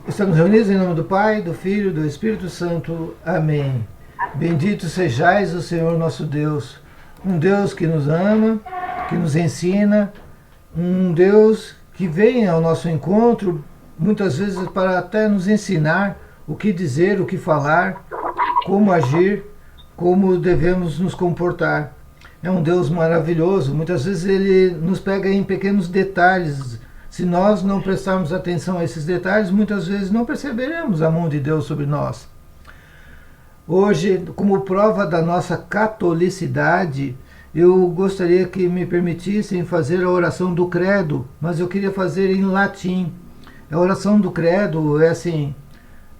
Estamos reunidos em nome do Pai, do Filho e do Espírito Santo. Amém. Bendito sejais o Senhor nosso Deus, um Deus que nos ama, que nos ensina, um Deus que vem ao nosso encontro, muitas vezes para até nos ensinar o que dizer, o que falar, como agir, como devemos nos comportar. É um Deus maravilhoso, muitas vezes ele nos pega em pequenos detalhes. Se nós não prestarmos atenção a esses detalhes, muitas vezes não perceberemos a mão de Deus sobre nós. Hoje, como prova da nossa catolicidade, eu gostaria que me permitissem fazer a oração do credo, mas eu queria fazer em latim. A oração do credo é assim: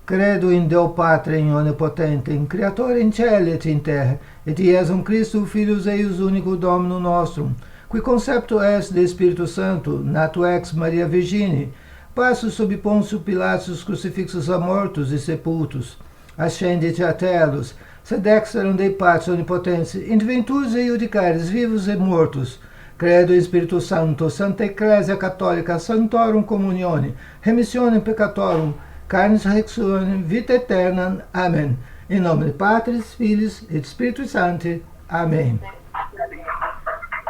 Credo in Deo Patrem Onipotentem, Creatorem Caeli et in terra, et Iesum Christum Filius eius unico Dominum nostrum, qui concepto est de Spiritu Santo, nato ex Maria Virgine, passus sub Pontio Pilatus crucifixus a mortus e sepultus, ascendit a telos, sed exterum Dei Patris Onipotens, in ventus e iudicaris vivos e mortus, credo in Spiritu Santo, Santa Ecclesia Catholica, Sanctorum Communione, remissionem peccatorum, carnis resurrectionem, vita eterna. Amém. Em nome de Patris, Filhos e Espírito Santo. Amém.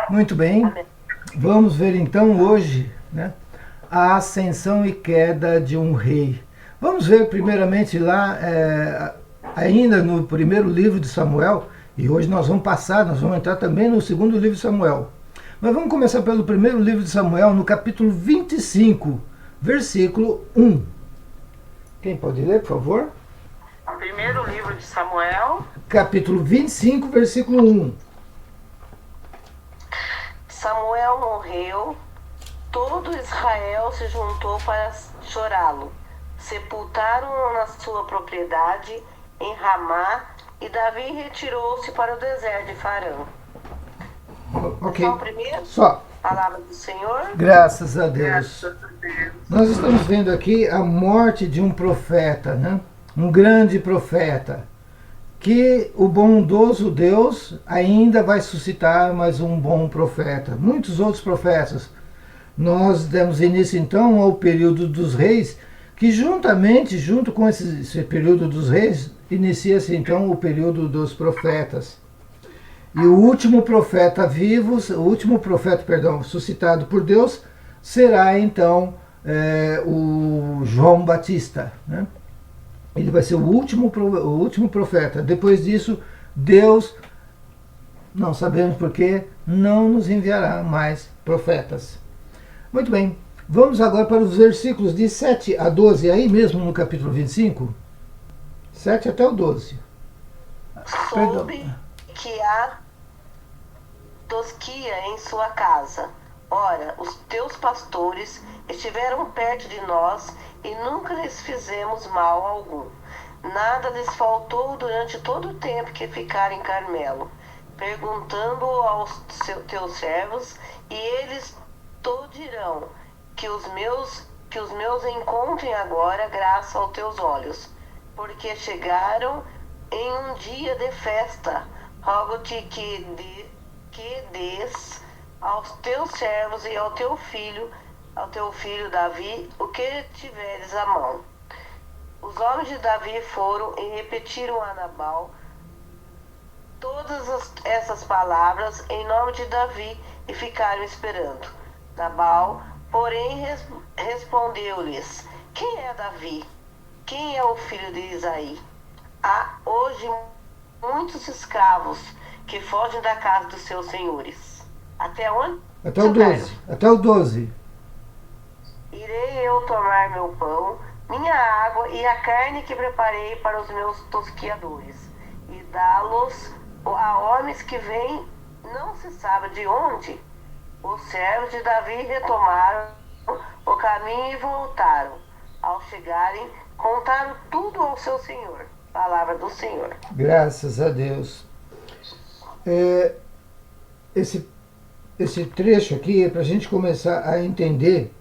Muito bem. Vamos ver então hoje, né, a ascensão e queda de um rei. Vamos ver primeiramente lá, ainda no primeiro livro de Samuel, e hoje nós vamos entrar também no segundo livro de Samuel. Mas vamos começar pelo primeiro livro de Samuel, no capítulo 25, versículo 1. Quem pode ler, por favor? Primeiro livro de Samuel, capítulo 25, versículo 1. Samuel morreu, todo Israel se juntou para chorá-lo. Sepultaram-no na sua propriedade em Ramá, e Davi retirou-se para o deserto de Farã. Ok. Só o primeiro? Só. Palavra do Senhor. Graças a Deus. Graças a Deus. Nós estamos vendo aqui a morte de um profeta, né? Um grande profeta, que o bondoso Deus ainda vai suscitar mais um bom profeta. Muitos outros profetas. Nós demos início então ao período dos reis, que junto com esse período dos reis, inicia-se então o período dos profetas. E o último profeta vivo, suscitado por Deus, será então o João Batista, né? Ele vai ser o último profeta. Depois disso, Deus, não sabemos porquê, não nos enviará mais profetas. Muito bem, vamos agora para os versículos de 7 a 12, aí mesmo no capítulo 25, 7 até o 12. Soube que há tosquia em sua casa. Ora, os teus pastores estiveram perto de nós e nunca lhes fizemos mal algum. Nada lhes faltou durante todo o tempo que ficaram em Carmelo, perguntando aos teus servos, e eles te dirão que os meus encontrem agora graça aos teus olhos, porque chegaram em um dia de festa. Rogo-te que des aos teus servos e ao teu filho Davi, o que tiveres à mão. Os homens de Davi foram e repetiram a Nabal todas essas palavras em nome de Davi e ficaram esperando. Nabal, porém, respondeu-lhes: quem é Davi? Quem é o filho de Isaí? Há hoje muitos escravos que fogem da casa dos seus senhores. Até onde? Até o 12. Até o 12. Irei eu tomar meu pão, minha água e a carne que preparei para os meus tosquiadores, e dá-los a homens que vêm, não se sabe de onde. Os servos de Davi retomaram o caminho e voltaram. Ao chegarem, contaram tudo ao seu senhor. Palavra do Senhor. Graças a Deus. Esse trecho aqui é para a gente começar a entender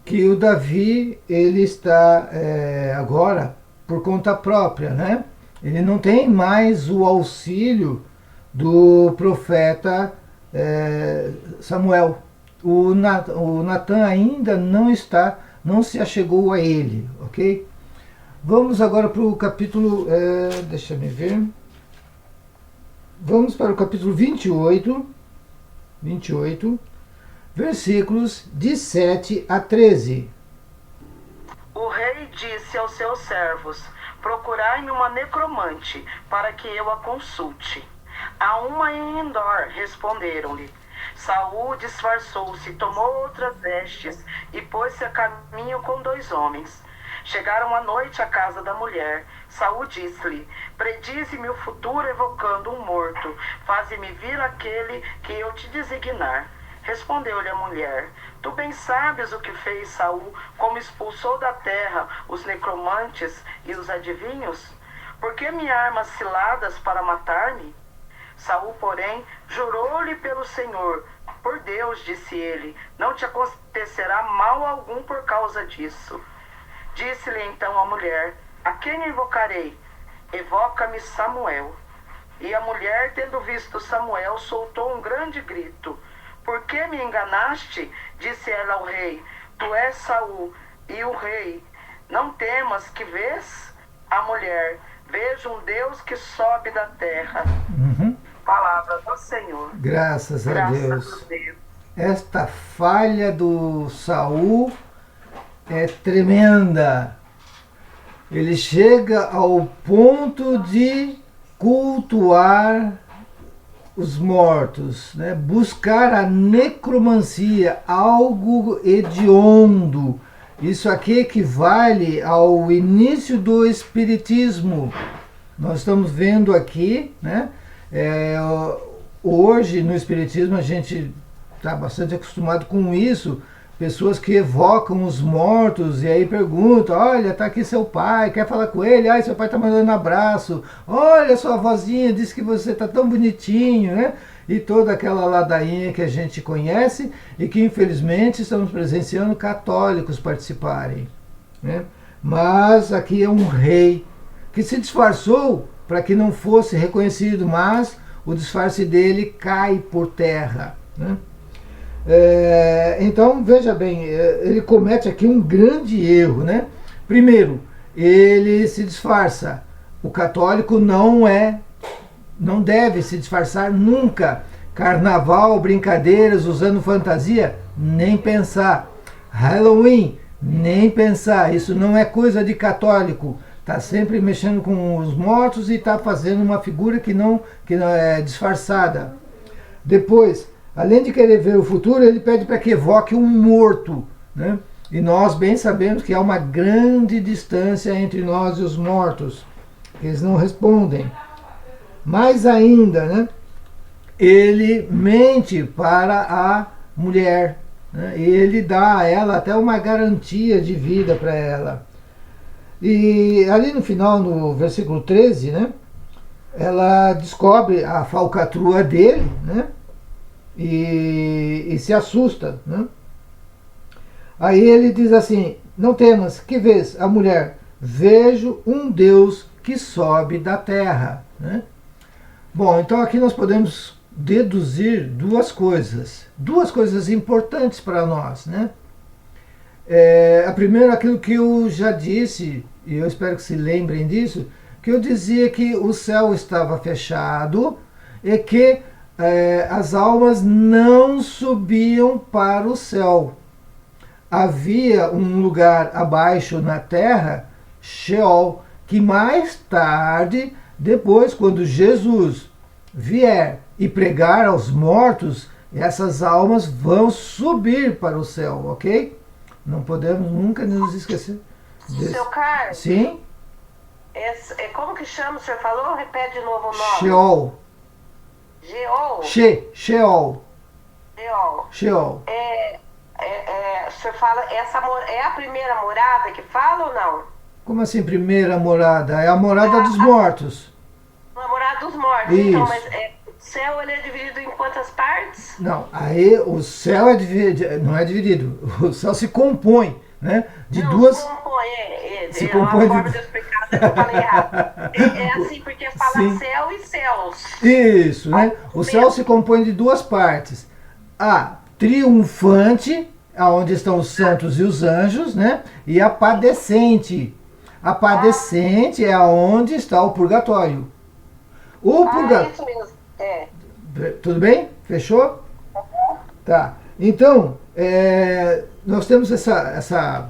que o Davi, ele está agora por conta própria, né? Ele não tem mais o auxílio do profeta Samuel. O Natan ainda não está não se achegou a ele, ok? Vamos agora para o capítulo, deixa eu ver, vamos para o capítulo 28, versículos de 7 a 13. O rei disse aos seus servos: procurai-me uma necromante, para que eu a consulte. Há uma em Endor, responderam-lhe. Saul disfarçou-se, tomou outras vestes e pôs-se a caminho com 2 homens. Chegaram à noite à casa da mulher. Saul disse-lhe: predize-me o futuro evocando um morto. Faze-me vir aquele que eu te designar. Respondeu-lhe a mulher: tu bem sabes o que fez Saul, como expulsou da terra os necromantes e os adivinhos? Por que me armas ciladas para matar-me? Saul, porém, jurou-lhe pelo Senhor: por Deus, disse ele, não te acontecerá mal algum por causa disso. Disse-lhe então a mulher: a quem invocarei? Evoca-me Samuel. E a mulher, tendo visto Samuel, soltou um grande grito. Por que me enganaste? Disse ela ao rei: tu és Saul. E o rei: não temas, que vês? A mulher: vejo um Deus que sobe da terra. Palavra do Senhor. Graças a Deus. Esta falha do Saul é tremenda. Ele chega ao ponto de cultuar os mortos, né? Buscar a necromancia, algo hediondo. Isso aqui equivale ao início do espiritismo. Nós estamos vendo aqui, né? Hoje no espiritismo a gente está bastante acostumado com isso, pessoas que evocam os mortos e aí perguntam: olha, está aqui seu pai, quer falar com ele? Ai, seu pai está mandando um abraço, olha, sua vozinha disse que você está tão bonitinho, né? E toda aquela ladainha que a gente conhece e que infelizmente estamos presenciando católicos participarem, né? Mas aqui é um rei que se disfarçou para que não fosse reconhecido, mas o disfarce dele cai por terra, né? Então, veja bem, ele comete aqui um grande erro, né? Primeiro, ele se disfarça. O católico não deve se disfarçar nunca. Carnaval, brincadeiras, usando fantasia, nem pensar. Halloween, nem pensar. Isso não é coisa de católico. Está sempre mexendo com os mortos e está fazendo uma figura que não é disfarçada. Depois, além de querer ver o futuro, ele pede para que evoque um morto, né? E nós bem sabemos que há uma grande distância entre nós e os mortos. Eles não respondem. Mais ainda, né? Ele mente para a mulher, né? Ele dá a ela até uma garantia de vida para ela. E ali no final, no versículo 13, né? Ela descobre a falcatrua dele, né? E se assusta, né? Aí ele diz assim: não temas, que vês? A mulher: vejo um Deus que sobe da terra, né? Bom, então aqui nós podemos deduzir duas coisas importantes para nós, né? A primeira, aquilo que eu já disse, e eu espero que se lembrem disso, que eu dizia que o céu estava fechado e que as almas não subiam para o céu. Havia um lugar abaixo na terra, Sheol, que mais tarde, depois, quando Jesus vier e pregar aos mortos, essas almas vão subir para o céu, ok? Não podemos nunca nos esquecer disso. Seu Carlos? Sim? Como que chama? O senhor falou? Repete de novo o nome. Sheol. Geol? Sheol. Geol. Sheol. O senhor fala, é a primeira morada que fala ou não? Como assim primeira morada? É a morada dos mortos. A morada dos mortos. Isso. Então, mas o céu ele é dividido em quantas partes? Não, aí o céu não é dividido. O céu se compõe, né? De duas. Se compõe uma forma de explicar, eu falei errado. É assim porque fala Sim. céu e céus. Isso, né? O céu se compõe de duas partes. A triunfante, aonde estão os santos e os anjos, né? E a padecente. A padecente é aonde está o purgatório. O purgatório. Isso mesmo. É. Tudo bem? Fechou? Tá. Então, nós temos essa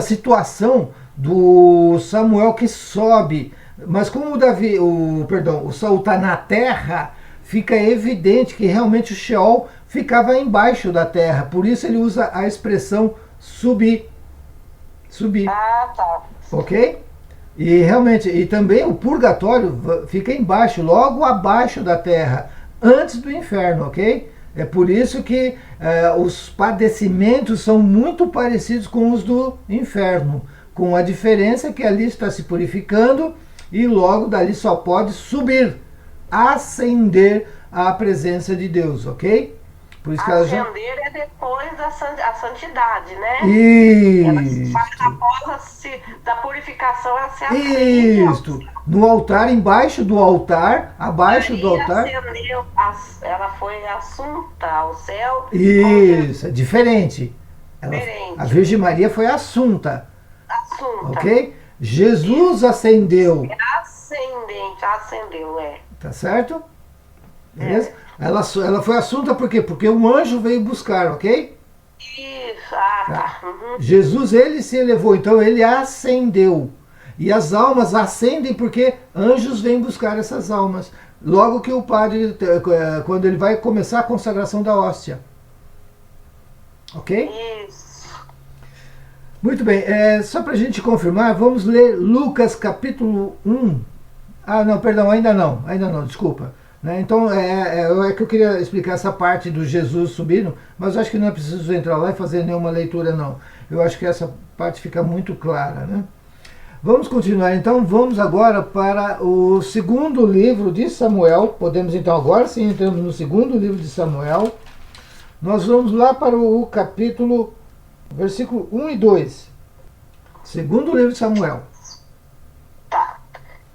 situação do Samuel que sobe, mas como o Saul está na terra, fica evidente que realmente o Sheol ficava embaixo da terra. Por isso ele usa a expressão subir. Subir. Ah, tá. Ok? E realmente, e também o purgatório fica embaixo, logo abaixo da terra, antes do inferno, ok? É por isso que os padecimentos são muito parecidos com os do inferno, com a diferença que ali está se purificando e logo dali só pode subir, ascender à presença de Deus, ok? Por isso que ascender é depois da santidade, né? Isso. Após da purificação, ela se acende. Isso. No altar, embaixo do altar, abaixo do altar. Ascendeu, ela foi assunta ao céu. Isso, é diferente. Diferente. A Virgem Maria foi assunta. Assunta. Ok? Jesus ascendeu. Ascendente, ascendeu, Tá certo? Beleza? Ela foi assunta por quê? Porque um anjo veio buscar, ok? Isso, tá. Uhum. Jesus, ele se elevou, então ele ascendeu. E as almas ascendem porque anjos vêm buscar essas almas. Logo que o padre, quando ele vai começar a consagração da hóstia. Ok? Isso. Muito bem, só para a gente confirmar, vamos ler Lucas capítulo 1. Ah, não, perdão, ainda não, desculpa. Né? Então, é que eu queria explicar essa parte do Jesus subindo, mas acho que não é preciso entrar lá e fazer nenhuma leitura, não. Eu acho que essa parte fica muito clara. Né? Vamos continuar, então, vamos agora para o segundo livro de Samuel. Podemos, então, agora sim, entramos no segundo livro de Samuel. Nós vamos lá para o capítulo, versículo 1 e 2. Segundo livro de Samuel. Tá.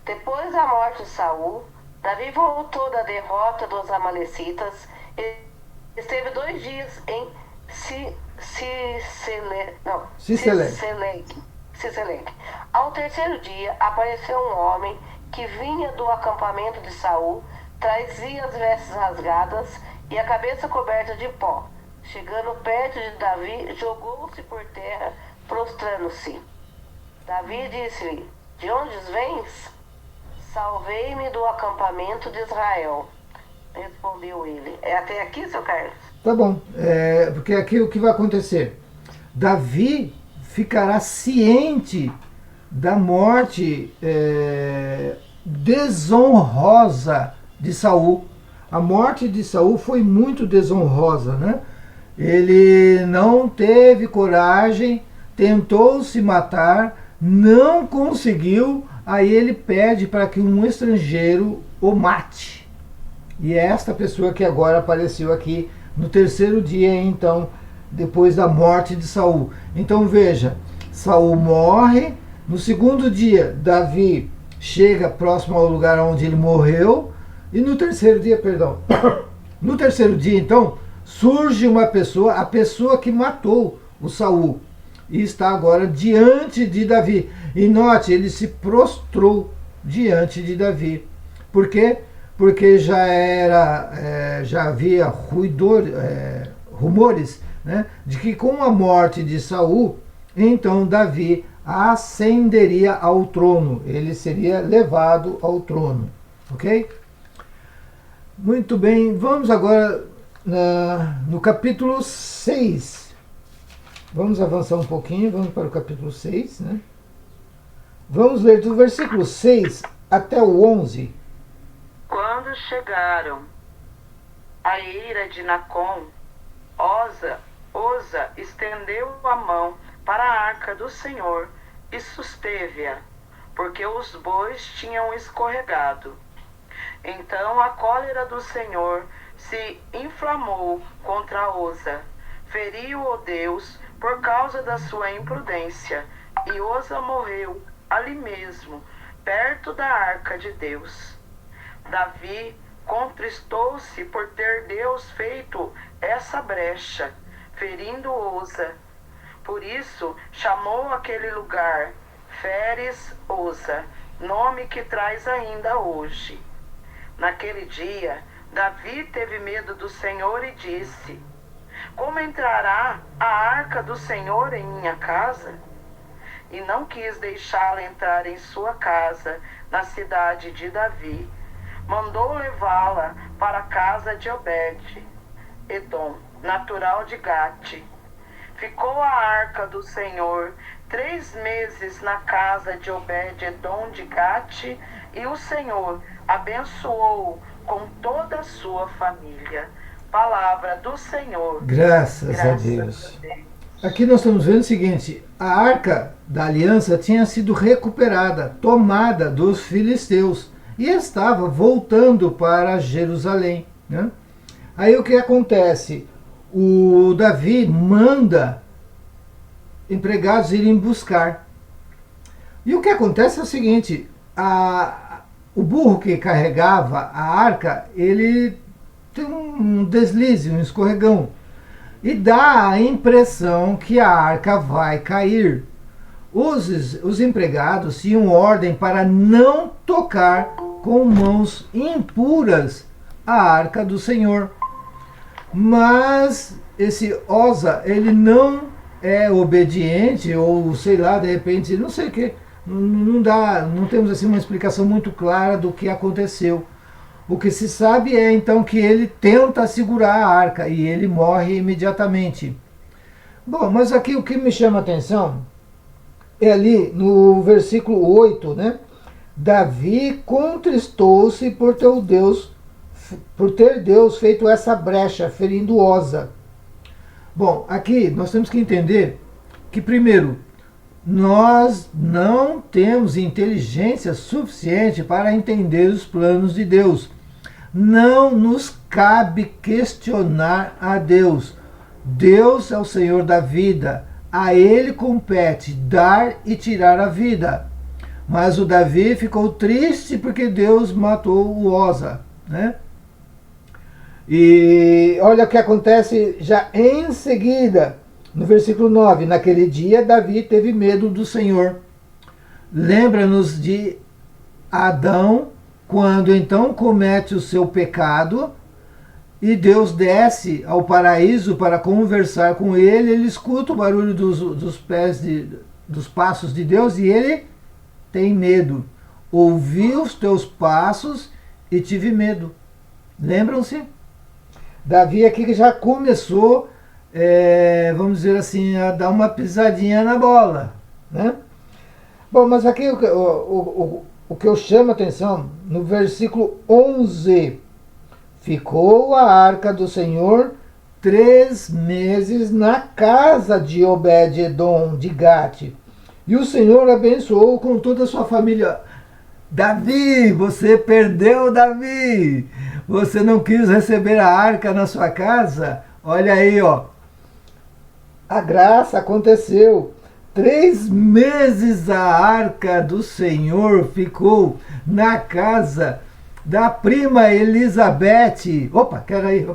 Depois da morte de Saul, Davi voltou da derrota dos amalecitas e esteve 2 dias em Ciselec. Ao terceiro dia, apareceu um homem que vinha do acampamento de Saul, trazia as vestes rasgadas e a cabeça coberta de pó. Chegando perto de Davi, jogou-se por terra, prostrando-se. Davi disse-lhe: De onde vens? Salvei-me do acampamento de Israel. Respondeu ele. É até aqui, seu Carlos? Tá bom, porque aqui o que vai acontecer? Davi ficará ciente da morte desonrosa de Saul. A morte de Saul foi muito desonrosa, né? Ele não teve coragem, tentou se matar, não conseguiu. Aí ele pede para que um estrangeiro o mate. E é esta pessoa que agora apareceu aqui no terceiro dia, então, depois da morte de Saul. Então veja, Saul morre. No segundo dia, Davi chega próximo ao lugar onde ele morreu. E no terceiro dia, no terceiro dia, então, surge uma pessoa, a pessoa que matou o Saul. E está agora diante de Davi. E note, ele se prostrou diante de Davi. Por quê? Porque já havia rumores, né, de que com a morte de Saul, então Davi ascenderia ao trono. Ele seria levado ao trono. Ok? Muito bem, vamos agora no capítulo 6. Vamos avançar um pouquinho, vamos para o capítulo 6, né? Vamos ler do versículo 6 até o 11. Quando chegaram à eira de Nacon, Oza estendeu a mão para a arca do Senhor e susteve-a, porque os bois tinham escorregado. Então a cólera do Senhor se inflamou contra Oza, feriu-o Deus por causa da sua imprudência, e Oza morreu ali mesmo, perto da arca de Deus. Davi contristou-se por ter Deus feito essa brecha, ferindo Oza. Por isso chamou aquele lugar Feres Oza, nome que traz ainda hoje. Naquele dia, Davi teve medo do Senhor e disse: como entrará a arca do Senhor em minha casa? E não quis deixá-la entrar em sua casa, na cidade de Davi. Mandou levá-la para a casa de Obed-edom, natural de Gate. Ficou a arca do Senhor 3 meses na casa de Obed-edom de Gate, e o Senhor abençoou com toda a sua família. Palavra do Senhor. Graças a Deus. Aqui nós estamos vendo o seguinte: a arca da aliança tinha sido recuperada, tomada dos filisteus, e estava voltando para Jerusalém, né? Aí o que acontece? O Davi manda empregados irem buscar. E o que acontece é o seguinte: o burro que carregava a arca, ele tem um deslize, um escorregão, e dá a impressão que a arca vai cair. Os empregados tinham ordem para não tocar com mãos impuras a arca do Senhor. Mas esse Oza, ele não é obediente, ou sei lá, de repente, não sei o que, não temos assim uma explicação muito clara do que aconteceu. O que se sabe é então que ele tenta segurar a arca e ele morre imediatamente. Bom, mas aqui o que me chama a atenção é ali no versículo 8, né? Davi contristou-se por ter Deus feito essa brecha, ferindo Oza. Bom, aqui nós temos que entender que, primeiro, nós não temos inteligência suficiente para entender os planos de Deus. Não nos cabe questionar a Deus. Deus é o Senhor da vida. A Ele compete dar e tirar a vida. Mas o Davi ficou triste porque Deus matou o Oza, né? E olha o que acontece já em seguida, no versículo 9. Naquele dia, Davi teve medo do Senhor. Lembra-nos de Adão, quando então comete o seu pecado, e Deus desce ao paraíso para conversar com ele. Ele escuta o barulho dos passos de Deus e ele tem medo. Ouvi os teus passos e tive medo. Lembram-se? Davi aqui que já começou, vamos dizer assim, a dar uma pisadinha na bola, né? Bom, mas aqui o que eu chamo a atenção, no versículo 11, ficou a arca do Senhor 3 meses na casa de Obed-edom de Gate, e o Senhor abençoou com toda a sua família. Davi, você perdeu, Davi! Você não quis receber a arca na sua casa? Olha aí, ó. A graça aconteceu. 3 meses a arca do Senhor ficou na casa da prima Elizabeth. Opa, quero aí.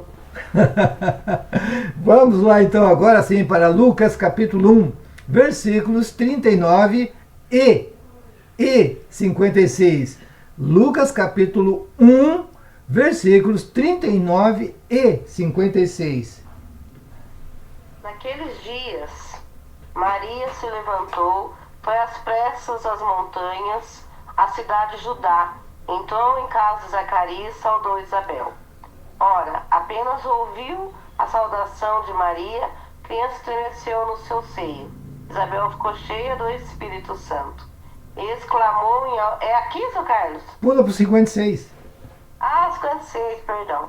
Vamos lá então agora sim para Lucas capítulo 1, versículos 39 e 56. Lucas capítulo 1, versículos 39 e 56. Naqueles dias, Maria se levantou, foi às pressas às montanhas, à cidade de Judá, entrou em casa de Zacarias e saudou Isabel. Ora, apenas ouviu a saudação de Maria, a criança estremeceu no seu seio. Isabel ficou cheia do Espírito Santo. Exclamou em... É aqui, seu Carlos? Pula para o 56. Ah, 56, perdão.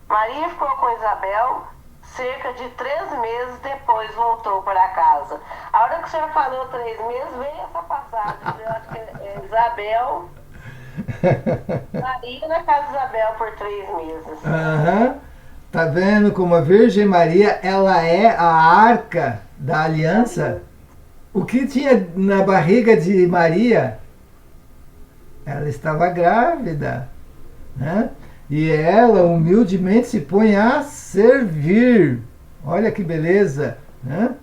Maria ficou com Isabel cerca de 3 meses, depois voltou para casa. A hora que o senhor falou 3 meses, veio essa passagem. Eu acho que é Isabel... Maria na casa de Isabel por 3 meses. Aham. Tá vendo como a Virgem Maria, ela é a arca da aliança? O que tinha na barriga de Maria? Ela estava grávida, né? E ela humildemente se põe a servir Olha que beleza, né?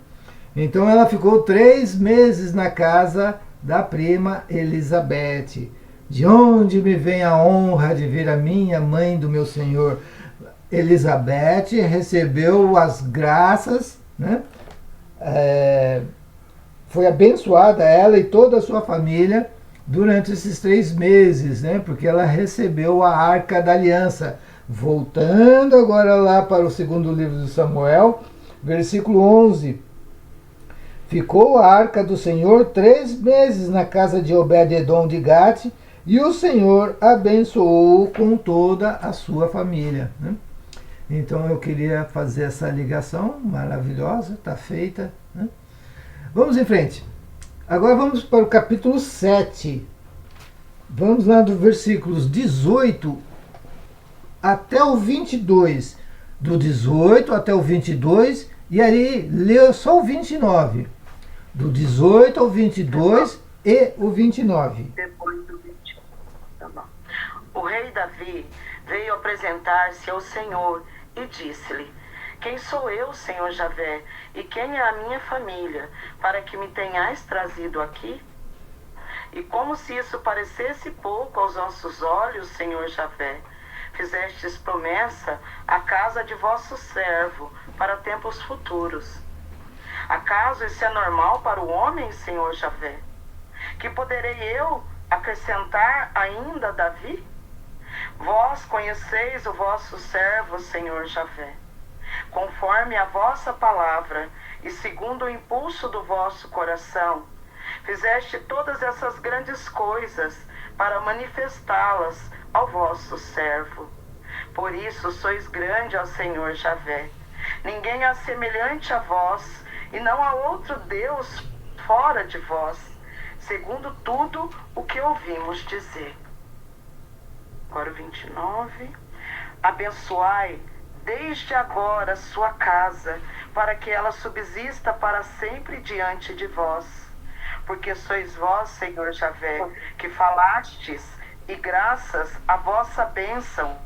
Então ela ficou 3 meses na casa da prima Elizabeth. De onde me vem a honra de ver a minha mãe do meu Senhor? Elizabeth recebeu as graças, né? Foi abençoada ela e toda a sua família durante esses 3 meses, né? Porque ela recebeu a Arca da Aliança. Voltando agora lá para o segundo livro de Samuel, versículo 11. Ficou a Arca do Senhor 3 meses na casa de Obed-edom de Gate, e o Senhor abençoou com toda a sua família, né? Então eu queria fazer essa ligação maravilhosa, está feita, né? Vamos em frente. Agora vamos para o capítulo 7. Vamos lá dos versículos 18 até o 22. Do 18 até o 22, e ali leu só o 29. Do 18 ao 22 e o 29. Depois do 21. Tá bom. O rei Davi veio apresentar-se ao Senhor e disse-lhe: Quem sou eu, Senhor Javé, e quem é a minha família, para que me tenhais trazido aqui? E como se isso parecesse pouco aos nossos olhos, Senhor Javé, fizestes promessa à casa de vosso servo para tempos futuros. Acaso isso é normal para o homem, Senhor Javé? Que poderei eu acrescentar ainda a Davi? Vós conheceis o vosso servo, Senhor Javé. Conforme a vossa palavra e segundo o impulso do vosso coração, fizeste todas essas grandes coisas para manifestá-las ao vosso servo. Por isso sois grande, ó Senhor Javé. Ninguém há semelhante a vós, e não há outro Deus fora de vós, segundo tudo o que ouvimos dizer. Agora o 29. Abençoai desde agora sua casa, para que ela subsista para sempre diante de vós. Porque sois vós, Senhor Javé, que falastes, e graças à vossa bênção,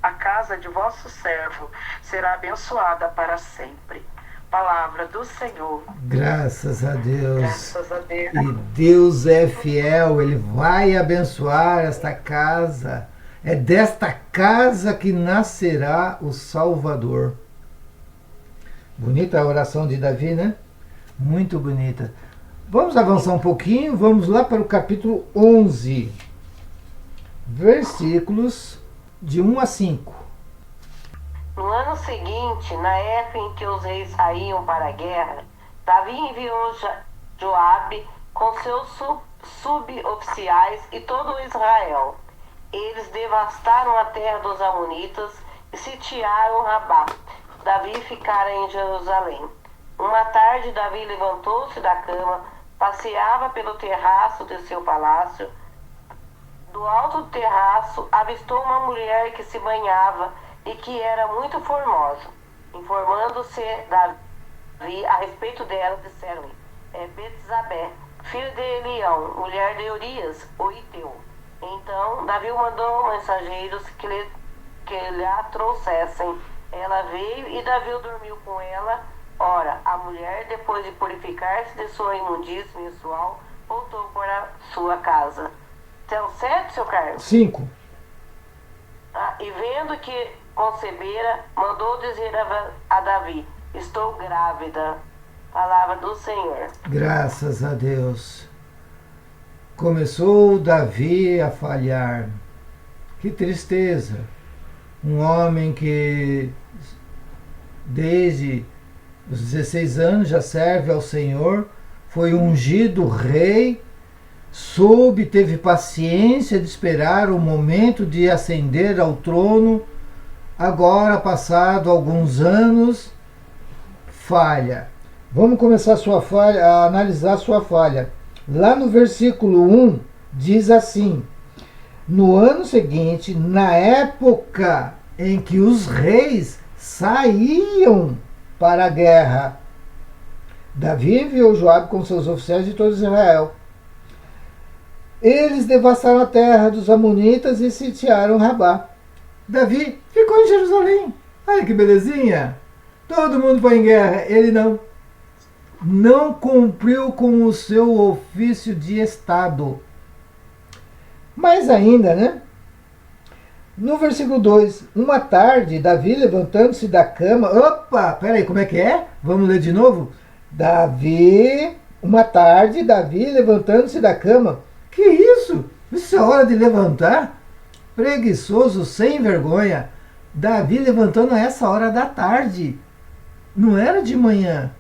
a casa de vosso servo será abençoada para sempre. Palavra do Senhor. Graças a Deus. Graças a Deus. E Deus é fiel, Ele vai abençoar esta casa. É desta casa que nascerá o Salvador. Bonita a oração de Davi, né? Muito bonita. Vamos avançar um pouquinho, vamos lá para o capítulo 11, versículos de 1 a 5. No ano seguinte, na época em que os reis saíam para a guerra, Davi enviou Joabe com seus suboficiais e todo Israel. Eles devastaram a terra dos amonitas e sitiaram Rabá. Davi ficara em Jerusalém. Uma tarde, Davi levantou-se da cama, passeava pelo terraço de seu palácio. Do alto do terraço, avistou uma mulher que se banhava e que era muito formosa. Informando-se Davi a respeito dela, disseram-lhe: é Betsabé, filho de Elião, mulher de Urias, o Iteu. Então Davi mandou mensageiros que lhe a trouxessem. Ela veio e Davi dormiu com ela. Ora, a mulher, depois de purificar-se de sua imundície menstrual, voltou para sua casa. São 7, seu Carlos? 5. E vendo que concebera, mandou dizer a Davi: estou grávida. Palavra do Senhor. Graças a Deus. Começou Davi a falhar. Que tristeza. Um homem que desde os 16 anos já serve ao Senhor, foi ungido rei, teve paciência de esperar o momento de ascender ao trono. Agora, passado alguns anos, falha. Vamos começar a analisar a sua falha. Lá no versículo 1 diz assim: no ano seguinte, na época em que os reis saíam para a guerra, Davi enviou Joabe com seus oficiais de todo Israel. Eles devastaram a terra dos amonitas e sitiaram Rabá. Davi ficou em Jerusalém. Olha que belezinha. Todo mundo foi em guerra, ele não. Não cumpriu com o seu ofício de Estado. Mais ainda, né? No versículo 2, uma tarde, Davi levantando-se da cama. Opa, peraí, como é que é? Vamos ler de novo? Uma tarde, Davi levantando-se da cama. Que isso? Isso é hora de levantar? Preguiçoso, sem vergonha. Davi levantando a essa hora da tarde. Não era de manhã.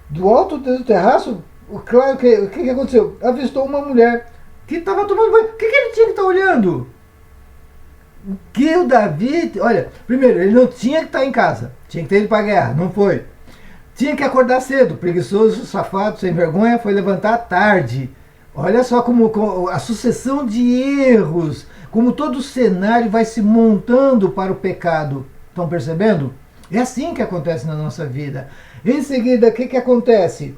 Do alto do terraço, claro que o que aconteceu? Avistou uma mulher que estava tomando banho. O que ele tinha que estar olhando? Que o Davi, olha, primeiro, ele não tinha que estar em casa, tinha que ter ido para a guerra, não foi. Tinha que acordar cedo, preguiçoso, safado, sem vergonha, foi levantar tarde. Olha só como a sucessão de erros, como todo o cenário vai se montando para o pecado. Estão percebendo? É assim que acontece na nossa vida. Em seguida, o que acontece?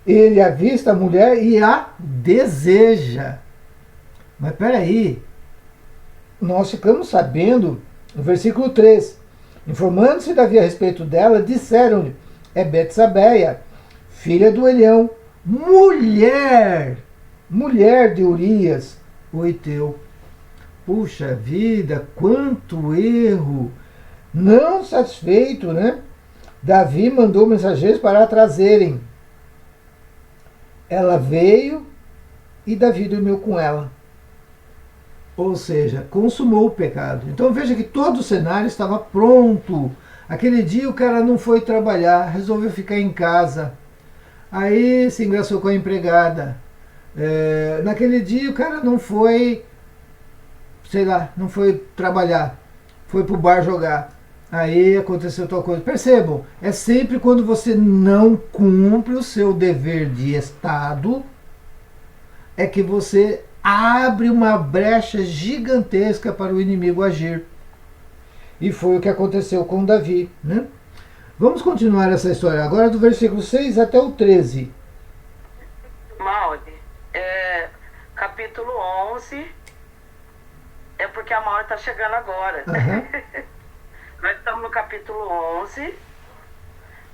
Ele avista a mulher e a deseja. Mas peraí, nós ficamos sabendo, no versículo 3, informando-se Davi a respeito dela, disseram-lhe, é Betsabeia, filha do Elião, mulher de Urias, o Heteu. Puxa vida, quanto erro! Não satisfeito, né? Davi mandou mensageiros para a trazerem. Ela veio e Davi dormiu com ela. Ou seja, consumou o pecado. Então veja que todo o cenário estava pronto. Aquele dia o cara não foi trabalhar, resolveu ficar em casa. Aí se engraçou com a empregada. Naquele dia o cara não foi, sei lá, não foi trabalhar. Foi pro bar jogar. Aí aconteceu tal coisa. Percebam, é sempre quando você não cumpre o seu dever de Estado, é que você abre uma brecha gigantesca para o inimigo agir. E foi o que aconteceu com Davi, né? Vamos continuar essa história agora do versículo 6 até o 13. Mauri, capítulo 11, é porque a Mauri está chegando agora. Uhum. Nós estamos no capítulo 11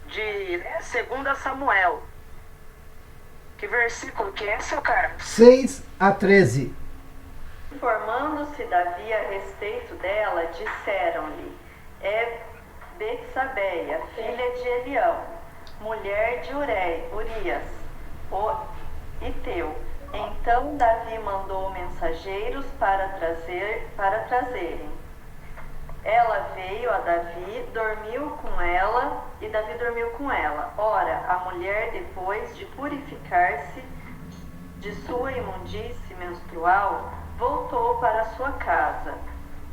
de 2 Samuel. Que versículo que é, seu Carlos? 6 a 13. Informando-se Davi a respeito dela, disseram-lhe, é Betsabeia, filha de Elião, mulher de Urias, o Heteu. Então Davi mandou mensageiros para trazerem. Ela veio a Davi, dormiu com ela, e Davi dormiu com ela. Ora, a mulher, depois de purificar-se de sua imundície menstrual, voltou para sua casa.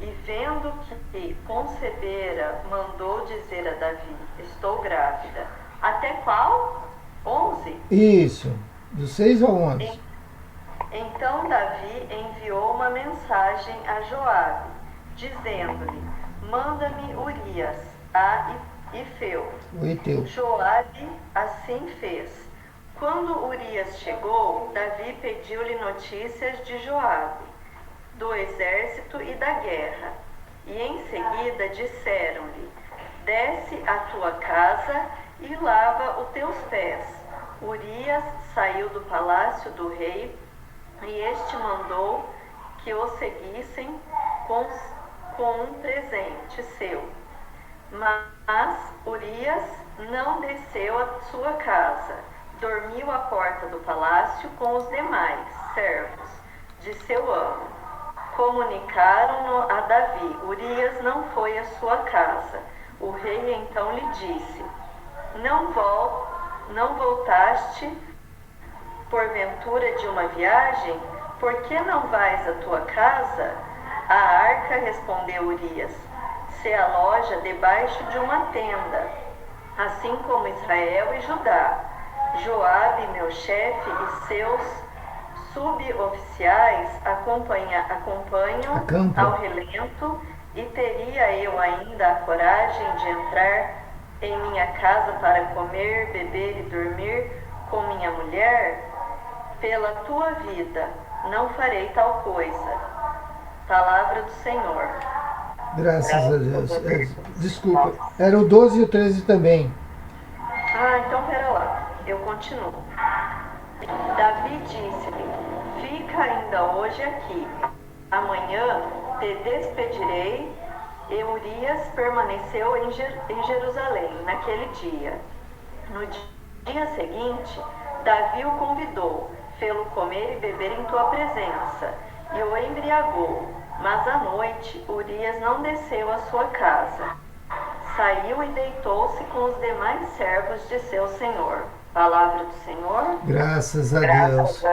E vendo que concebera, mandou dizer a Davi, estou grávida. Até qual? 11? Isso, do 6 ao 11. Então Davi enviou uma mensagem a Joabe, dizendo-lhe, manda-me Urias a Ifeu. Joabe assim fez. Quando Urias chegou, Davi pediu-lhe notícias de Joabe, do exército e da guerra. E em seguida disseram-lhe, desce à tua casa e lava os teus pés. Urias saiu do palácio do rei e este mandou que o seguissem com um presente seu. Mas Urias não desceu à sua casa, dormiu à porta do palácio com os demais servos de seu amo. Comunicaram-no a Davi, Urias não foi à sua casa. O rei então lhe disse, não voltaste porventura de uma viagem? Por que não vais à tua casa? A arca, respondeu Urias, se aloja debaixo de uma tenda, assim como Israel e Judá. Joabe, meu chefe, e seus suboficiais acompanham ao relento, e teria eu ainda a coragem de entrar em minha casa para comer, beber e dormir com minha mulher? Pela tua vida, não farei tal coisa. Palavra do Senhor. Graças a Deus. Desculpa, era o 12 e o 13 também. Então pera lá, eu continuo. Davi disse-lhe: fica ainda hoje aqui, amanhã te despedirei. E Urias permaneceu em Jerusalém naquele dia. No dia seguinte, Davi o convidou, fê-lo comer e beber em tua presença, e o embriagou. Mas à noite, Urias não desceu à sua casa. Saiu e deitou-se com os demais servos de seu senhor. Palavra do Senhor. Graças a Deus.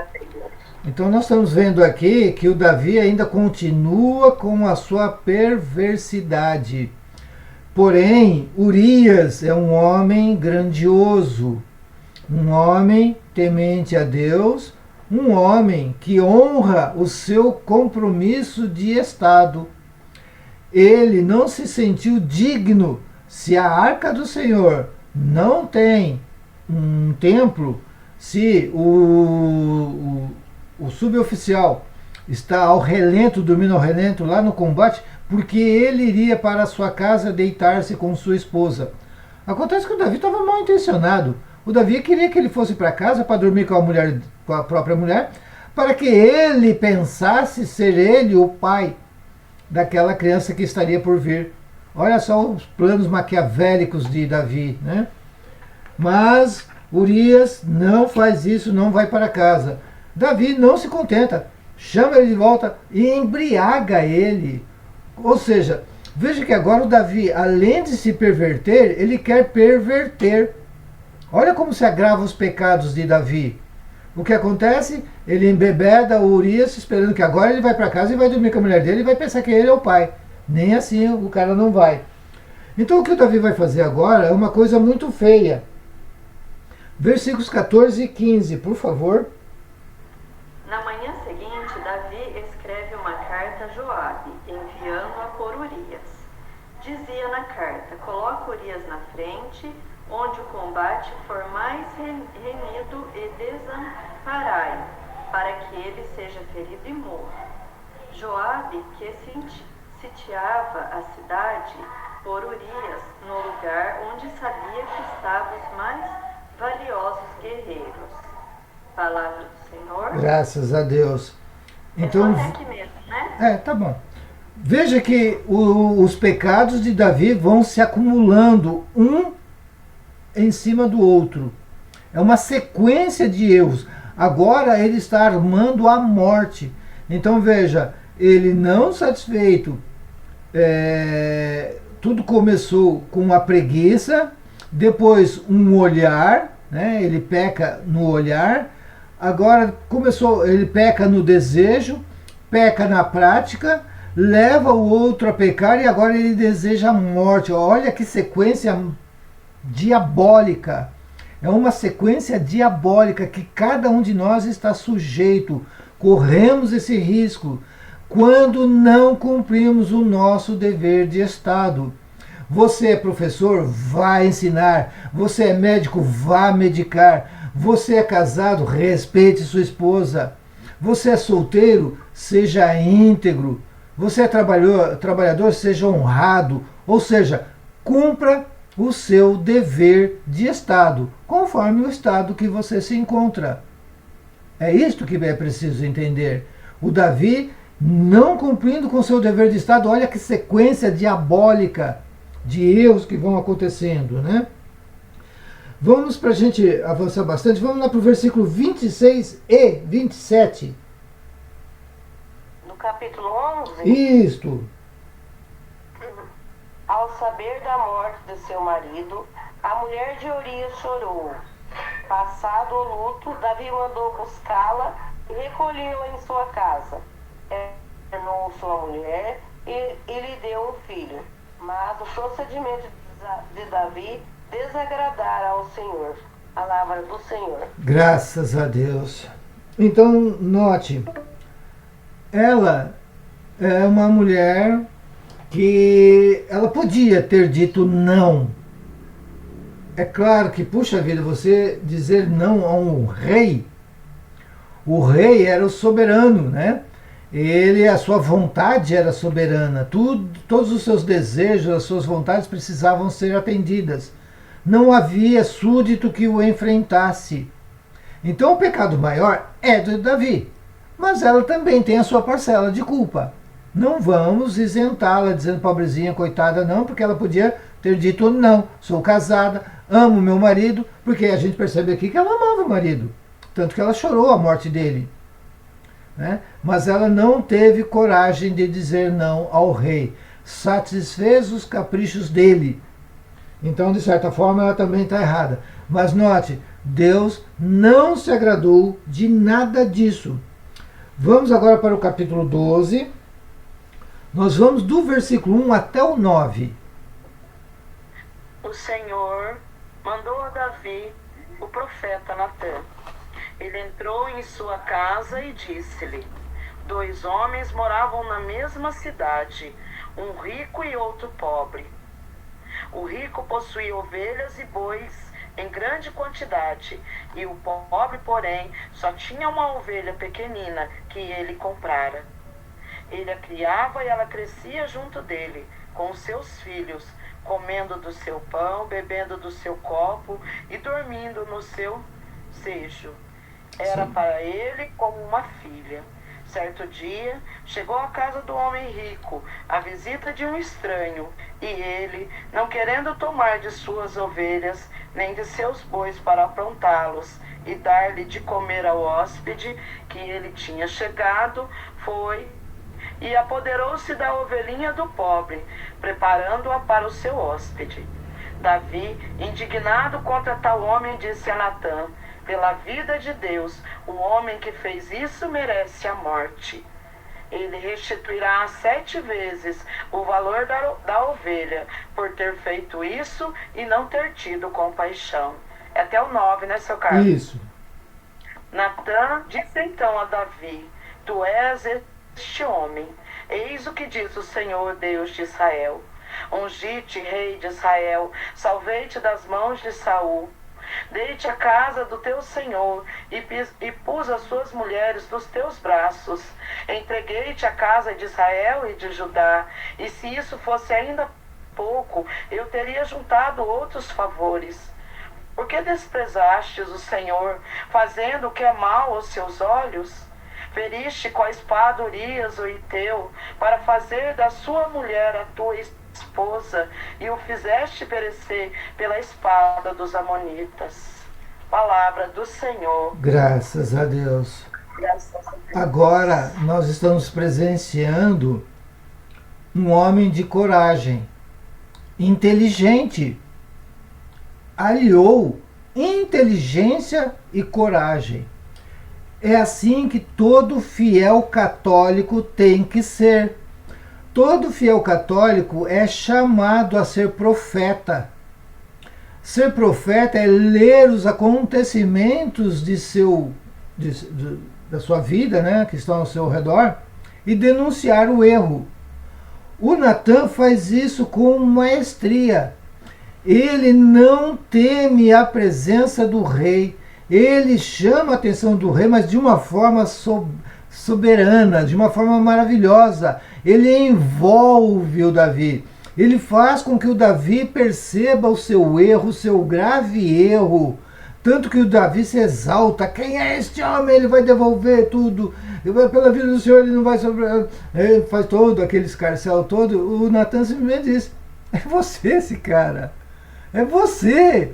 Então nós estamos vendo aqui que o Davi ainda continua com a sua perversidade. Porém, Urias é um homem grandioso, um homem temente a Deus, um homem que honra o seu compromisso de Estado. Ele não se sentiu digno, se a arca do Senhor não tem um templo, se o suboficial está ao relento, dormindo ao relento lá no combate, porque ele iria para a sua casa deitar-se com sua esposa. Acontece que o Davi estava mal intencionado. O Davi queria que ele fosse para casa para dormir com a própria mulher, para que ele pensasse ser ele o pai daquela criança que estaria por vir. Olha só os planos maquiavélicos de Davi, né? Mas Urias não faz isso, não vai para casa. Davi não se contenta, chama ele de volta e embriaga ele. Ou seja, veja que agora o Davi, além de se perverter, ele quer perverter. Olha como se agravam os pecados de Davi. O que acontece? Ele embebeda o Urias, esperando que agora ele vai para casa e vai dormir com a mulher dele e vai pensar que ele é o pai. Nem assim o cara não vai. Então o que o Davi vai fazer agora é uma coisa muito feia. Versículos 14 e 15, por favor. Na manhã seguinte, Davi escreve uma carta a Joabe, enviando-a por Urias. Dizia na carta: coloca Urias na frente, onde o combate for mais renhido, e desamparai, para que ele seja ferido e morra. Joabe, que sitiava a cidade, por Urias no lugar onde sabia que estavam os mais valiosos guerreiros. Palavra do Senhor. Graças a Deus. Então, até aqui mesmo, né? Tá bom. Veja que os pecados de Davi vão se acumulando um em cima do outro. É uma sequência de erros. Agora ele está armando a morte. Então veja, ele não satisfeito, tudo começou com a preguiça, depois um olhar, né? Ele peca no olhar, agora ele peca no desejo, peca na prática, leva o outro a pecar e agora ele deseja a morte. Olha que sequência diabólica. É uma sequência diabólica que cada um de nós está sujeito. Corremos esse risco quando não cumprimos o nosso dever de Estado. Você é professor, vá ensinar. Você é médico, vá medicar. Você é casado, respeite sua esposa. Você é solteiro, seja íntegro. Você é trabalhador, seja honrado. Ou seja, cumpra o seu dever de Estado, conforme o Estado que você se encontra. É isto que é preciso entender. O Davi, não cumprindo com o seu dever de Estado, olha que sequência diabólica de erros que vão acontecendo, né? Vamos, para a gente avançar bastante, vamos lá para o versículo 26 e 27. No capítulo 11? Isto. Ao saber da morte de seu marido, a mulher de Urias chorou. Passado o luto, Davi mandou buscá-la e recolheu-a em sua casa. Tornou sua mulher e lhe deu um filho. Mas o procedimento de Davi desagradara ao Senhor. Palavra do Senhor. Graças a Deus. Então, note, ela é uma mulher que ela podia ter dito não. É claro que, puxa vida, você dizer não a um rei, o rei era o soberano, né? a sua vontade era soberana, todos os seus desejos, as suas vontades precisavam ser atendidas. Não havia súdito que o enfrentasse. Então o pecado maior é do Davi, mas ela também tem a sua parcela de culpa. Não vamos isentá-la dizendo pobrezinha, coitada, não, porque ela podia ter dito não, sou casada, amo meu marido, porque a gente percebe aqui que ela amava o marido, tanto que ela chorou a morte dele. Né? Mas ela não teve coragem de dizer não ao rei, satisfez os caprichos dele. Então, de certa forma, ela também está errada. Mas note, Deus não se agradou de nada disso. Vamos agora para o capítulo 12. Nós vamos do versículo 1 até o 9. O Senhor mandou a Davi o profeta Natã. Ele entrou em sua casa e disse-lhe: 2 homens moravam na mesma cidade, um rico e outro pobre. O rico possuía ovelhas e bois em grande quantidade, e o pobre, porém, só tinha uma ovelha pequenina que ele comprara. Ele a criava e ela crescia junto dele, com os seus filhos, comendo do seu pão, bebendo do seu copo e dormindo no seu sejo. Era para ele como uma filha. Certo dia, chegou à casa do homem rico a visita de um estranho, e ele, não querendo tomar de suas ovelhas, nem de seus bois para aprontá-los e dar-lhe de comer ao hóspede que ele tinha chegado, foi e apoderou-se da ovelhinha do pobre, preparando-a para o seu hóspede. Davi, indignado contra tal homem, disse a Natã: pela vida de Deus, o homem que fez isso merece a morte. Ele restituirá 7 vezes o valor da ovelha por ter feito isso e não ter tido compaixão. É até o 9, né, seu Carlos? Isso. Natã disse então a Davi: tu és este homem. Eis o que diz o Senhor Deus de Israel: ungi-te, rei de Israel, salvei-te das mãos de Saul. Dei-te a casa do teu senhor e pus as suas mulheres nos teus braços. Entreguei-te a casa de Israel e de Judá. E se isso fosse ainda pouco, eu teria juntado outros favores. Por que desprezastes o Senhor, fazendo o que é mal aos seus olhos? Feriste com a espada Urias, o Hiteu, para fazer da sua mulher a tua esposa, e o fizeste perecer pela espada dos amonitas. Palavra do Senhor. Graças a Deus. Graças a Deus. Agora nós estamos presenciando um homem de coragem, inteligente, aliou inteligência e coragem. É assim que todo fiel católico tem que ser. Todo fiel católico é chamado a ser profeta. Ser profeta é ler os acontecimentos da sua vida, né, que estão ao seu redor, e denunciar o erro. O Natã faz isso com maestria. Ele não teme a presença do rei. Ele chama a atenção do rei, mas de uma forma soberana, de uma forma maravilhosa. Ele envolve o Davi. Ele faz com que o Davi perceba o seu erro, o seu grave erro. Tanto que o Davi se exalta. Quem é este homem? Ele vai devolver tudo. Pela vida do Senhor ele não vai sobrar. Ele faz todo aquele escarcel todo. O Natã simplesmente diz: é você esse cara. É você.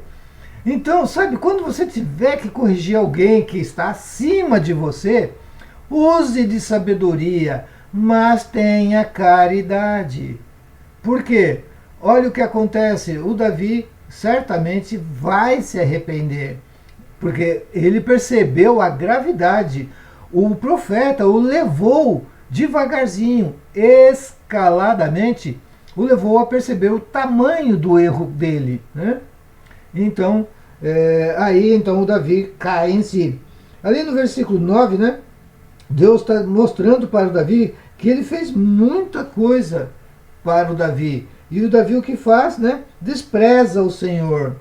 Então, sabe, quando você tiver que corrigir alguém que está acima de você, use de sabedoria, mas tenha caridade. Por quê? Olha o que acontece. O Davi certamente vai se arrepender, porque ele percebeu a gravidade. O profeta o levou devagarzinho, escaladamente, o levou a perceber o tamanho do erro dele, né? Então, aí então o Davi cai em si. Ali no versículo 9, né, Deus está mostrando para o Davi que ele fez muita coisa para o Davi. E o Davi o que faz? Né? Despreza o Senhor.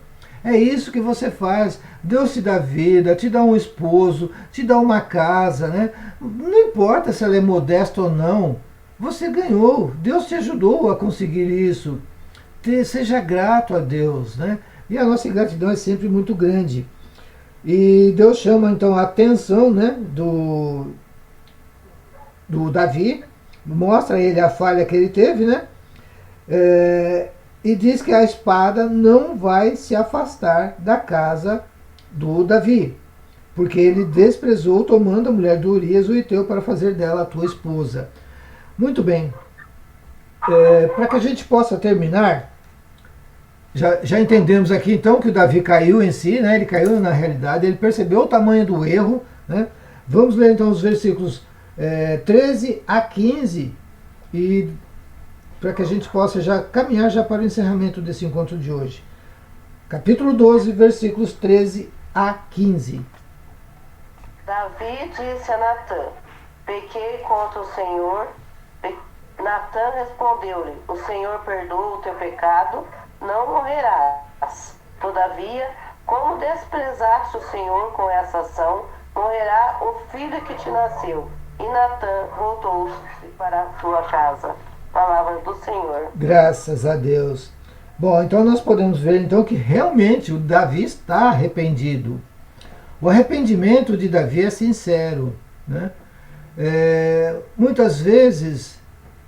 É isso que você faz. Deus te dá vida, te dá um esposo, te dá uma casa, né? Não importa se ela é modesta ou não, você ganhou. Deus te ajudou a conseguir isso. Seja grato a Deus, né? E a nossa gratidão é sempre muito grande. E Deus chama então a atenção, né, do Davi, mostra a ele a falha que ele teve, né? E diz que a espada não vai se afastar da casa do Davi, porque ele desprezou tomando a mulher do Urias o Heteu para fazer dela a tua esposa. Muito bem. Para que a gente possa terminar, já entendemos aqui então que o Davi caiu em si, né? Ele caiu na realidade, ele percebeu o tamanho do erro, né? Vamos ler então os versículos 13 a 15 e para que a gente possa já caminhar já para o encerramento desse encontro de hoje. Capítulo 12, versículos 13 a 15. Davi disse a Natã: pequei contra o Senhor. Natã respondeu-lhe: o Senhor perdoa o teu pecado, não morrerás. Todavia, como desprezaste o Senhor com essa ação, morrerá o filho que te nasceu. E Natã voltou-se para a sua casa. Palavra do Senhor. Graças a Deus. Bom, então nós podemos ver então que realmente o Davi está arrependido. O arrependimento de Davi é sincero, né? Muitas vezes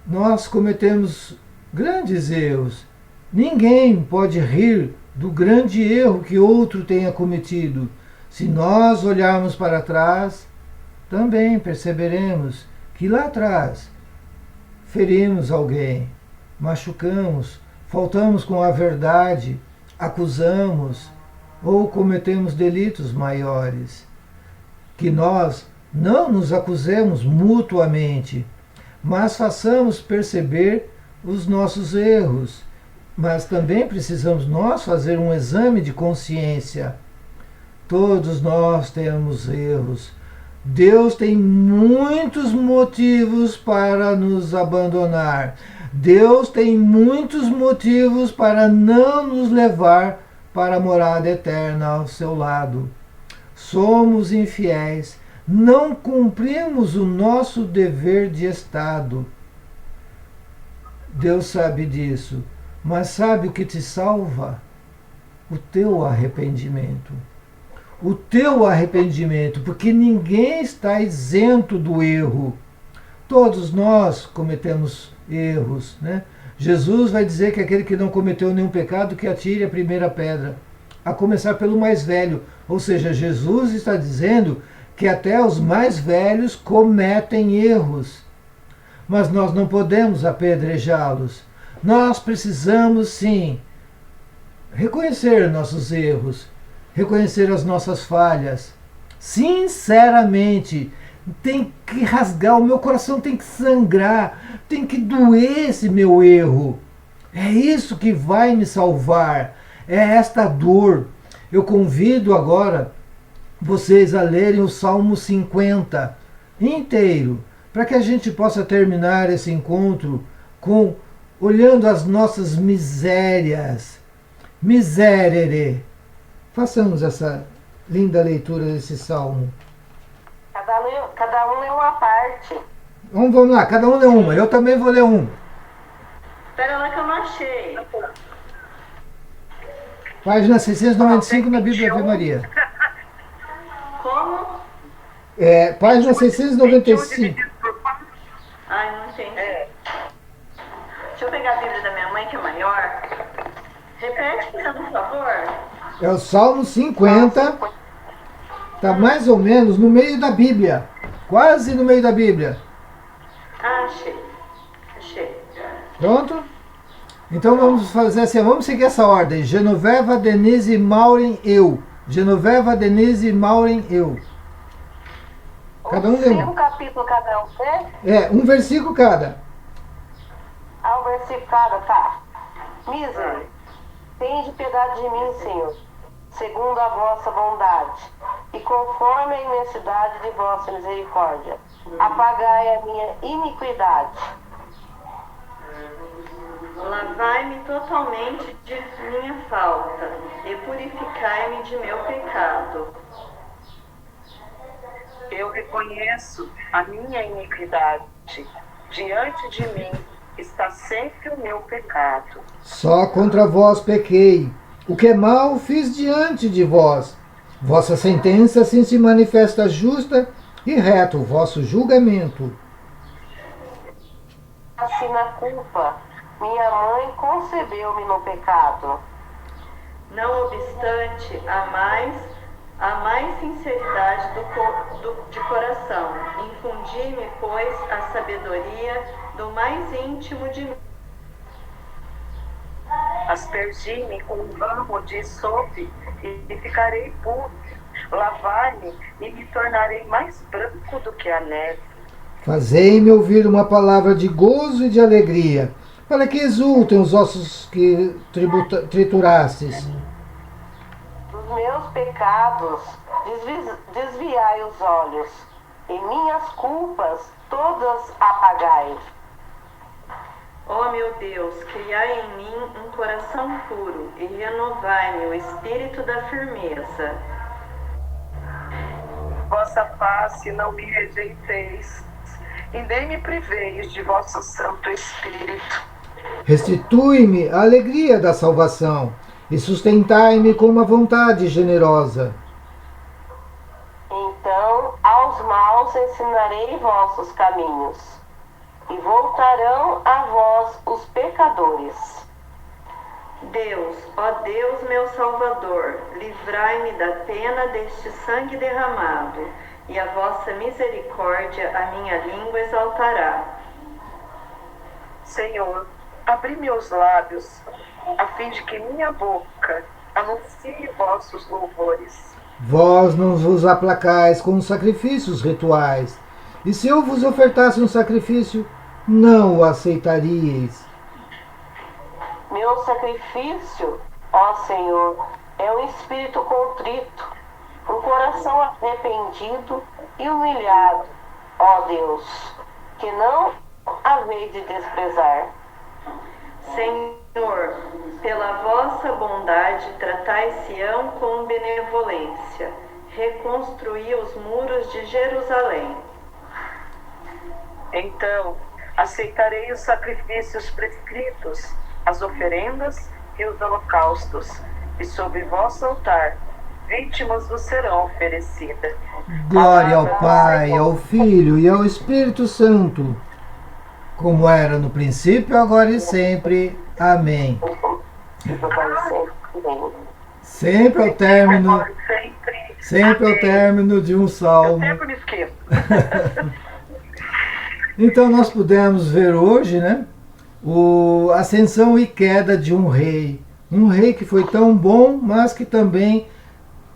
nós cometemos grandes erros. Ninguém pode rir do grande erro que outro tenha cometido. Se nós olharmos para trás, também perceberemos que lá atrás ferimos alguém, machucamos, faltamos com a verdade, acusamos ou cometemos delitos maiores. Que nós não nos acusemos mutuamente, mas façamos perceber os nossos erros. Mas também precisamos nós fazer um exame de consciência. Todos nós temos erros. Deus tem muitos motivos para nos abandonar. Deus tem muitos motivos para não nos levar para a morada eterna ao seu lado. Somos infiéis, não cumprimos o nosso dever de Estado. Deus sabe disso, mas sabe o que te salva? O teu arrependimento. O teu arrependimento, porque ninguém está isento do erro. Todos nós cometemos erros, né? Jesus vai dizer que aquele que não cometeu nenhum pecado, que atire a primeira pedra, a começar pelo mais velho. Ou seja, Jesus está dizendo que até os mais velhos cometem erros. Mas nós não podemos apedrejá-los. Nós precisamos, sim, reconhecer nossos erros, reconhecer as nossas falhas. Sinceramente, tem que rasgar, o meu coração tem que sangrar, tem que doer esse meu erro. É isso que vai me salvar, é esta dor. Eu convido agora vocês a lerem o Salmo 50 inteiro, para que a gente possa terminar esse encontro olhando as nossas misérias. Miserere. Façamos essa linda leitura desse salmo. Cada um lê uma parte. Vamos lá, cada um lê uma. Eu também vou ler um. Espera lá que eu não achei. Página 695 na Bíblia Ave Maria. Como? Página 695. Ai, não entendi. Deixa eu pegar a Bíblia da minha mãe, que é maior. Repete, por favor. É o Salmo 50. Está mais ou menos no meio da Bíblia. Quase no meio da Bíblia. Ah, achei. Pronto? Então vamos fazer assim, vamos seguir essa ordem. Genoveva, Denise, Maureen, eu. Genoveva, Denise, Maureen, eu. Cada um lê um. 5 capítulos cada um, né? Um versículo cada. Um versículo cada, tá. Misericórdia, tende piedade de mim, Senhor, segundo a vossa bondade, e conforme a imensidade de vossa misericórdia, apagai a minha iniquidade. Lavai-me totalmente de minha falta e purificai-me de meu pecado. Eu reconheço a minha iniquidade. Diante de mim está sempre o meu pecado. Só contra vós pequei. O que é mal fiz diante de vós. Vossa sentença assim se manifesta justa e reto o vosso julgamento. Assim na culpa, minha mãe concebeu-me no pecado. Não obstante, há mais sinceridade de coração. Infundi-me, pois, a sabedoria do mais íntimo de mim. Aspergi-me com um ramo de hisope e ficarei puro. Lavai-me e me tornarei mais branco do que a neve. Fazei-me ouvir uma palavra de gozo e de alegria, para que exultem os ossos que triturastes. Dos meus pecados desviai os olhos, e minhas culpas todas apagai. Ó meu Deus, criai em mim um coração puro e renovai-me o espírito da firmeza. Vossa face não me rejeiteis, e nem me priveis de vosso Santo Espírito. Restitui-me a alegria da salvação e sustentai-me com uma vontade generosa. Então aos maus ensinarei vossos caminhos, e voltarão a vós os pecadores. Deus, ó Deus meu Salvador, livrai-me da pena deste sangue derramado, e a vossa misericórdia a minha língua exaltará. Senhor, abri meus lábios, a fim de que minha boca anuncie vossos louvores. Vós não vos aplacais com sacrifícios rituais, e se eu vos ofertasse um sacrifício, não o aceitaríeis. Meu sacrifício, ó Senhor, é um espírito contrito, um coração arrependido e humilhado, ó Deus, que não haveis de desprezar. Senhor, pela vossa bondade tratai Sião com benevolência, reconstruí os muros de Jerusalém. Então aceitarei os sacrifícios prescritos, as oferendas e os holocaustos, e sobre vosso altar vítimas vos serão oferecidas. Glória ao Pai, ao Filho e ao Espírito Santo, como era no princípio, agora e sempre. Amém. Sempre ao término, sempre ao término de um salmo. Eu sempre me esqueço. Então nós pudemos ver hoje, né, a ascensão e queda de um rei que foi tão bom, mas que também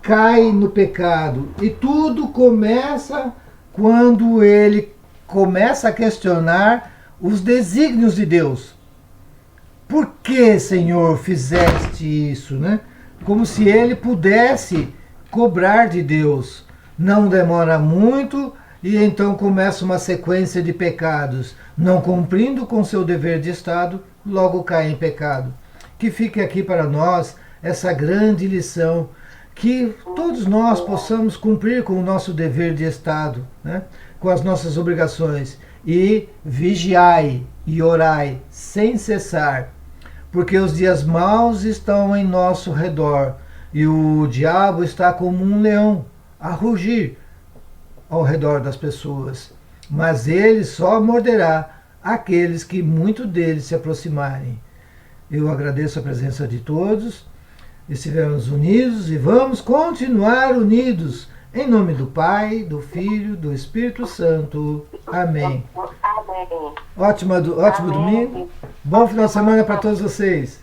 cai no pecado. E tudo começa quando ele começa a questionar os desígnios de Deus. Por que, Senhor, fizeste isso, né? Como se ele pudesse cobrar de Deus. Não demora muito e então começa uma sequência de pecados. Não cumprindo com seu dever de Estado, logo cai em pecado. Que fique aqui para nós essa grande lição, que todos nós possamos cumprir com o nosso dever de Estado, né? Com as nossas obrigações. E vigiai e orai sem cessar, porque os dias maus estão em nosso redor, e o diabo está como um leão a rugir ao redor das pessoas, mas ele só morderá aqueles que muito deles se aproximarem. Eu agradeço a presença de todos, estivemos unidos e vamos continuar unidos, em nome do Pai, do Filho, do Espírito Santo. Amém. Amém. Ótimo domingo. Bom final de semana para todos vocês.